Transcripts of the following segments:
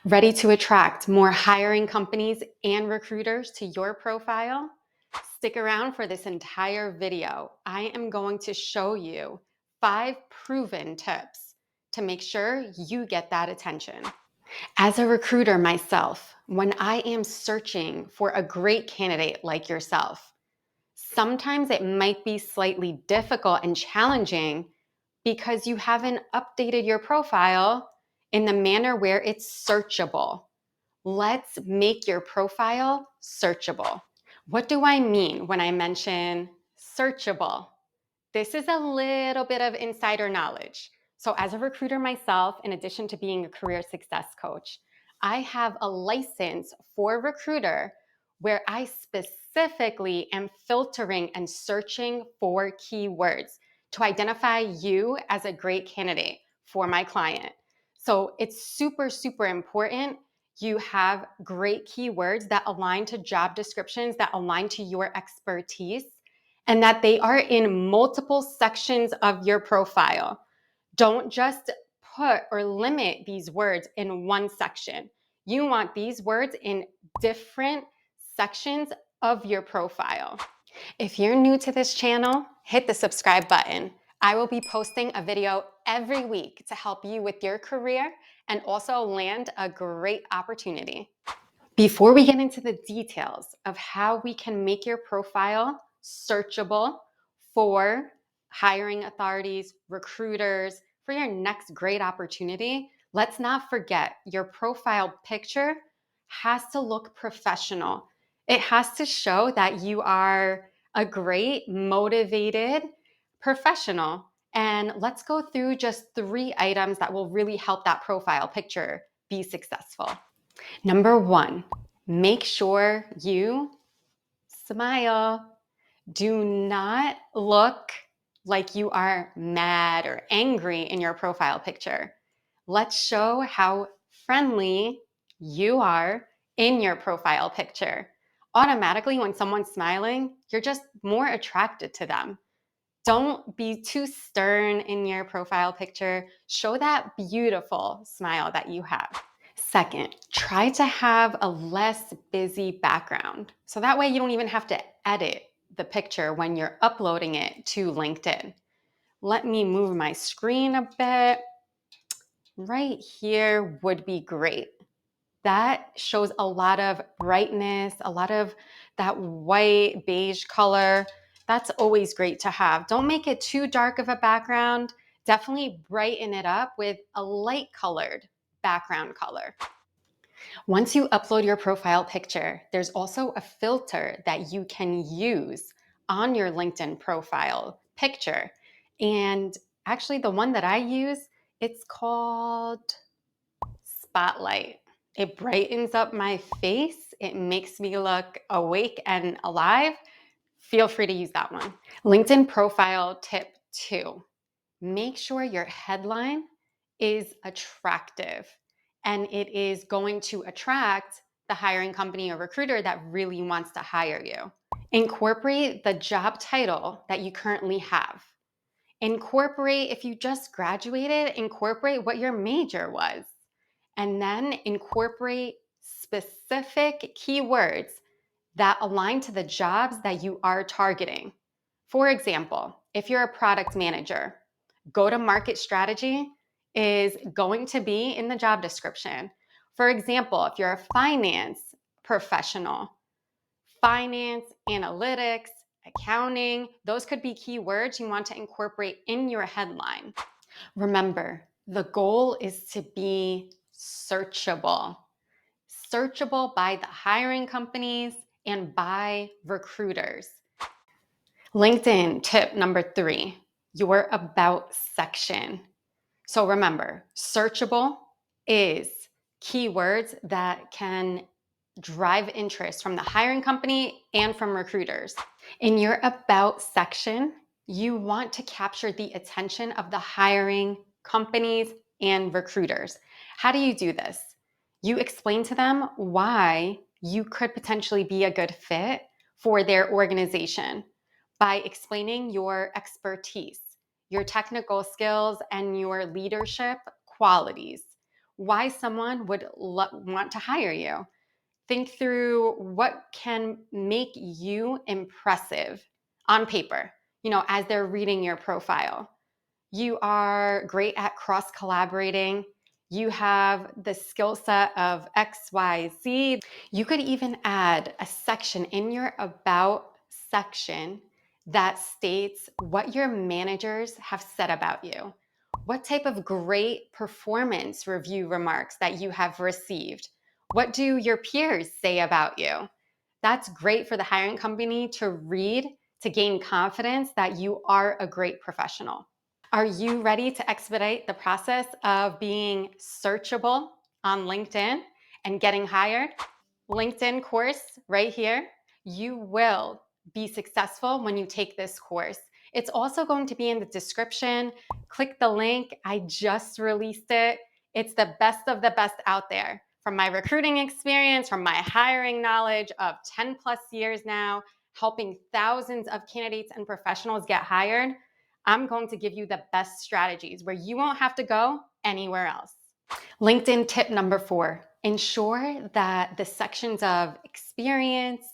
Ready to attract more hiring companies and recruiters to your profile? Stick around for this entire video. I am going to show you 5 proven tips to make sure you get that attention. As a recruiter myself, when I am searching for a great candidate like yourself, sometimes it might be slightly difficult and challenging because you haven't updated your profile in the manner where it's searchable. Let's make your profile searchable. What do I mean when I mention searchable? This is a little bit of insider knowledge. So, as a recruiter myself, in addition to being a career success coach, I have a license for recruiter where I specifically am filtering and searching for keywords to identify you as a great candidate for my client. So, it's super, super important you have great keywords that align to job descriptions, that align to your expertise, and that they are in multiple sections of your profile. Don't just put or limit these words in one section. You want these words in different sections of your profile. If you're new to this channel, hit the subscribe button. I will be posting a video every week to help you with your career and also land a great opportunity. Before we get into the details of how we can make your profile searchable for hiring authorities, recruiters, for your next great opportunity, let's not forget your profile picture has to look professional. It has to show that you are a great, motivated professional. And let's go through just 3 items that will really help that profile picture be successful. Number 1, make sure you smile. Do not look like you are mad or angry in your profile picture. Let's show how friendly you are in your profile picture. Automatically, when someone's smiling, you're just more attracted to them. Don't be too stern in your profile picture. Show that beautiful smile that you have. Second, try to have a less busy background. So that way you don't even have to edit the picture when you're uploading it to LinkedIn. Let me move my screen a bit. Right here would be great. That shows a lot of brightness, a lot of that white beige color. That's always great to have. Don't make it too dark of a background. Definitely brighten it up with a light colored background color. Once you upload your profile picture, there's also a filter that you can use on your LinkedIn profile picture. And actually the one that I use, it's called Spotlight. It brightens up my face. It makes me look awake and alive. Feel free to use that one. LinkedIn profile tip 2. Make sure your headline is attractive and it is going to attract the hiring company or recruiter that really wants to hire you. Incorporate the job title that you currently have. Incorporate, if you just graduated, incorporate what your major was. And then incorporate specific keywords that align to the jobs that you are targeting. For example, if you're a product manager, go-to-market strategy is going to be in the job description. For example, if you're a finance professional, finance, analytics, accounting, those could be keywords you want to incorporate in your headline. Remember, the goal is to be searchable. Searchable by the hiring companies and by recruiters. LinkedIn tip number 3, your about section. So remember, searchable is keywords that can drive interest from the hiring company and from recruiters. In your about section, you want to capture the attention of the hiring companies and recruiters. How do you do this? You explain to them why you could potentially be a good fit for their organization by explaining your expertise, your technical skills, and your leadership qualities. why someone would want to hire you. Think through what can make you impressive on paper, as they're reading your profile. You are great at cross collaborating. You have the skill set of XYZ. You could even add a section in your About section that states what your managers have said about you. What type of great performance review remarks that you have received? What do your peers say about you? That's great for the hiring company to read to gain confidence that you are a great professional. Are you ready to expedite the process of being searchable on LinkedIn and getting hired? LinkedIn course right here. You will be successful when you take this course. It's also going to be in the description. Click the link. I just released it. It's the best of the best out there. From my recruiting experience, from my hiring knowledge of 10 plus years now, helping thousands of candidates and professionals get hired, I'm going to give you the best strategies where you won't have to go anywhere else. LinkedIn tip number 4, ensure that the sections of experience,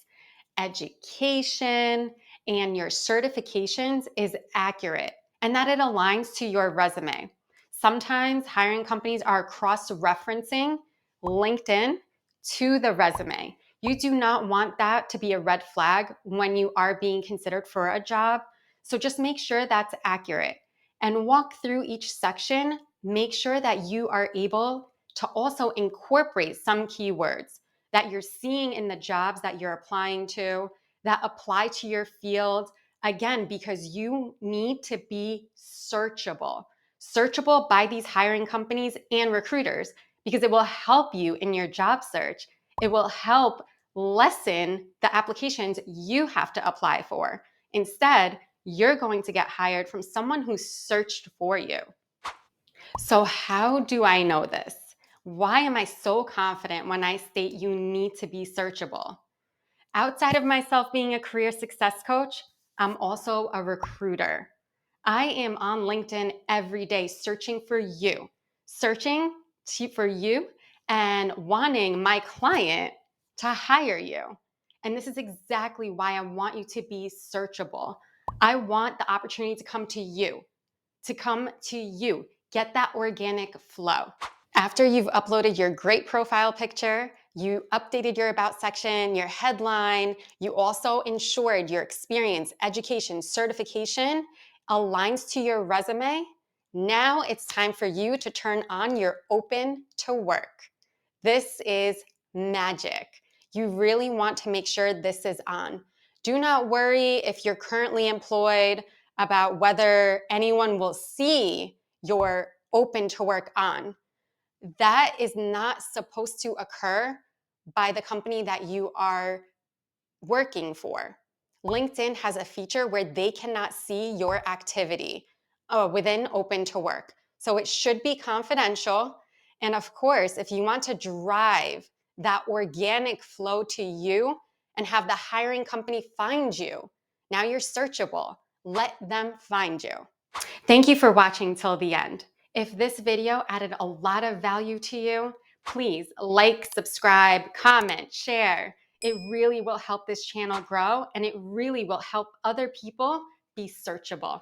education, and your certifications is accurate and that it aligns to your resume. Sometimes hiring companies are cross-referencing LinkedIn to the resume. You do not want that to be a red flag when you are being considered for a job. So just make sure that's accurate and walk through each section. Make sure that you are able to also incorporate some keywords that you're seeing in the jobs that you're applying to that apply to your field. Again, because you need to be searchable. Searchable by these hiring companies and recruiters because it will help you in your job search. It will help lessen the applications you have to apply for. Instead, you're going to get hired from someone who searched for you. So how do I know this? Why am I so confident when I state you need to be searchable? Outside of myself being a career success coach, I'm also a recruiter. I am on LinkedIn every day searching for you, for you and wanting my client to hire you. And this is exactly why I want you to be searchable. I want the opportunity to come to you, Get that organic flow. After you've uploaded your great profile picture, you updated your about section, your headline, you also ensured your experience, education, certification aligns to your resume. Now it's time for you to turn on your open to work. This is magic. You really want to make sure this is on. Do not worry if you're currently employed about whether anyone will see your open to work on. That is not supposed to occur by the company that you are working for. LinkedIn has a feature where they cannot see your activity within open to work. So it should be confidential. And of course, if you want to drive that organic flow to you and have the hiring company find you, now you're searchable. Let them find you. Thank you for watching till the end. If this video added a lot of value to you, please like, subscribe, comment, share. It really will help this channel grow and it really will help other people be searchable.